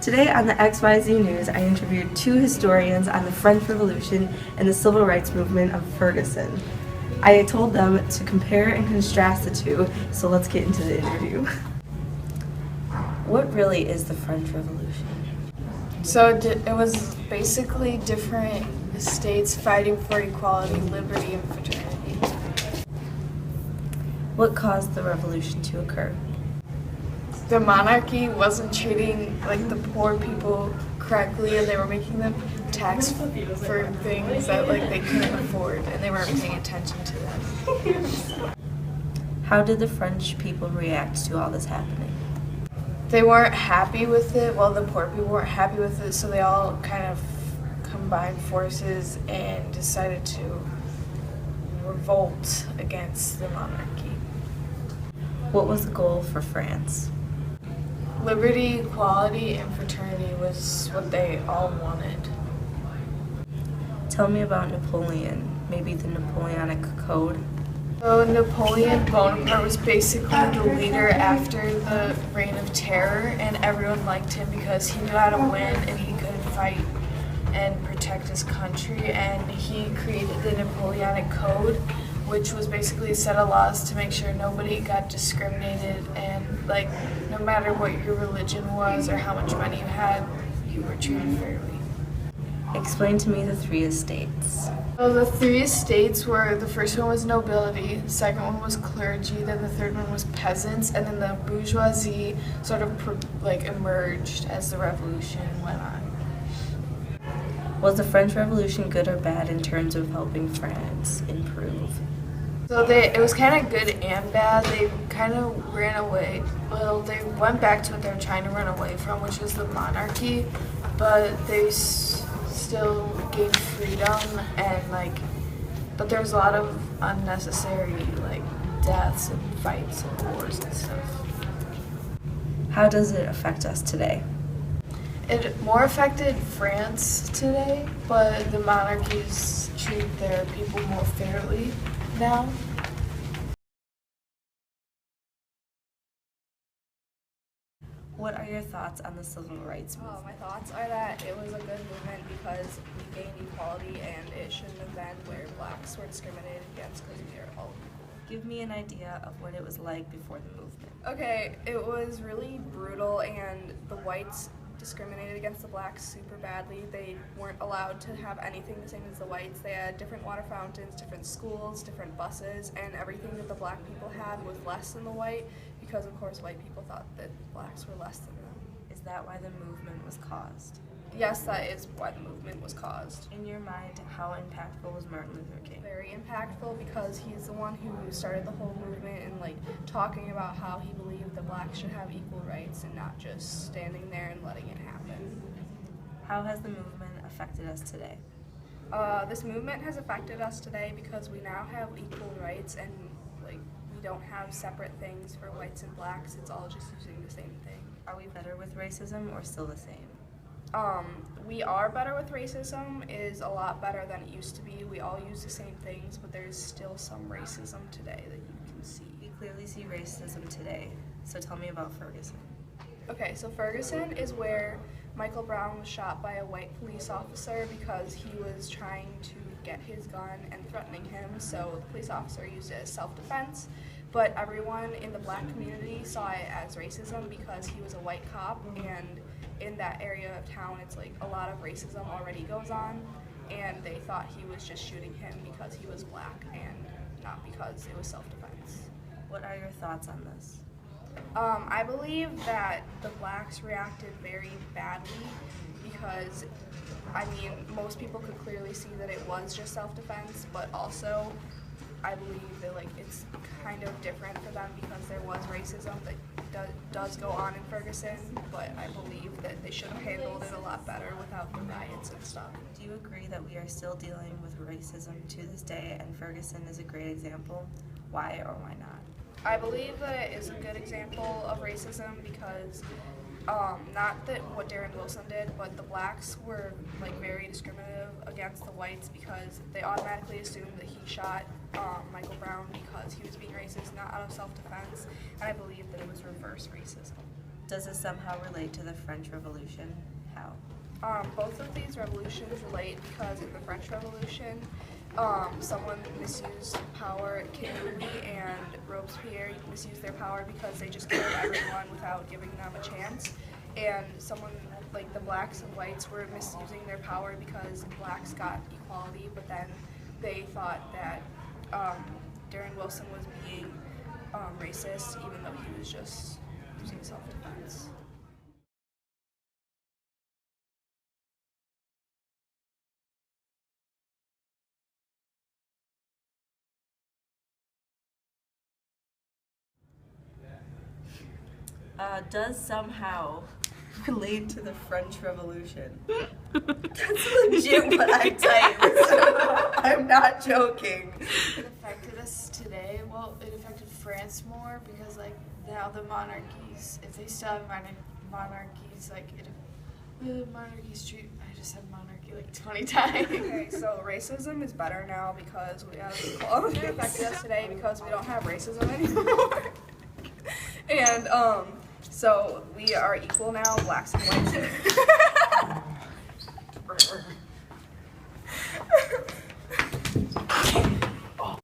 Today on the XYZ News, I interviewed two historians on the French Revolution and the Civil Rights Movement of Ferguson. I told them to compare and contrast the two, so let's get into the interview. What really is the French Revolution? So it was basically different states fighting for equality, liberty, and fraternity. What caused the revolution to occur? The monarchy wasn't treating the poor people correctly, and they were making them tax for things that they couldn't afford, and they weren't paying attention to them. How did the French people react to all this happening? They weren't happy with it. Well, the poor people weren't happy with it, so they all kind of combined forces and decided to revolt against the monarchy. What was the goal for France? Liberty, equality, and fraternity was what they all wanted. Tell me about Napoleon, maybe the Napoleonic Code. So Napoleon Bonaparte was basically the leader after the Reign of Terror, and everyone liked him because he knew how to win and he could fight and protect his country, and he created the Napoleonic Code, which was basically a set of laws to make sure nobody got discriminated, and no matter what your religion was or how much money you had, you were treated fairly. Explain to me the three estates. So the three estates were, the first one was nobility, the second one was clergy, then the third one was peasants, and then the bourgeoisie sort of emerged as the revolution went on. Was the French Revolution good or bad in terms of helping France improve? So it was kind of good and bad. They kind of ran away. Well, they went back to what they were trying to run away from, which was the monarchy, but they still gained freedom and but there was a lot of unnecessary deaths and fights and wars and stuff. How does it affect us today? It more affected France today, but the monarchies treat their people more fairly now. What are your thoughts on the civil rights movement? My thoughts are that it was a good movement because we gained equality, and it shouldn't have been where blacks were discriminated against because we are all equal. Give me an idea of what it was like before the movement. Okay, it was really brutal, and the whites discriminated against the blacks super badly. They weren't allowed to have anything the same as the whites. They had different water fountains, different schools, different buses, and everything that the black people had was less than the white because, of course, white people thought that blacks were less than them. Is that why the movement was caused? Yes, that is why the movement was caused. In your mind, how impactful was Martin Luther King? Very impactful because he's the one who started the whole movement and talking about how he believed that blacks should have equal rights and not just standing there and letting it happen. How has the movement affected us today? This movement has affected us today because we now have equal rights, and we don't have separate things for whites and blacks. It's all just using the same thing. Are we better with racism or still the same? We are better with racism. It is a lot better than it used to be. We all use the same things, but there's still some racism today that you can see. We clearly see racism today, so tell me about Ferguson. Okay, so Ferguson is where Michael Brown was shot by a white police officer because he was trying to get his gun and threatening him, so the police officer used it as self-defense, but everyone in the black community saw it as racism because he was a white cop, and in that area of town it's a lot of racism already goes on, and they thought he was just shooting him because he was black and not because it was self-defense. What are your thoughts on this? I believe that the blacks reacted very badly because, most people could clearly see that it was just self-defense, but also I believe that it's kind of different for them because there was racism that does go on in Ferguson, but I believe that they should have handled it a lot better without the riots and stuff. Do you agree that we are still dealing with racism to this day and Ferguson is a great example? Why or why not? I believe that it is a good example of racism because not that what Darren Wilson did, but the blacks were very discriminative against the whites because they automatically assumed that he shot Michael Brown because he was being racist, not out of self-defense, and I believe that it was reverse racism. Does this somehow relate to the French Revolution? How? Both of these revolutions relate because in the French Revolution, someone misused power. King Louis and Robespierre misused their power because they just killed everyone without giving them a chance. And someone like the blacks and whites were misusing their power because blacks got equality, but then they thought that Darren Wilson was being racist, even though he was just using self-defense. Does somehow relate to the French Revolution? That's legit what I typed. I'm not joking. It affected us today. Well, it affected France more because like now the monarchies, if they still have monarchies, like monarchies treat. I just said monarchy like 20 times. Okay, so racism is better now because we have equality. It affected us today because we don't have racism anymore. And so we are equal now, blacks and whites.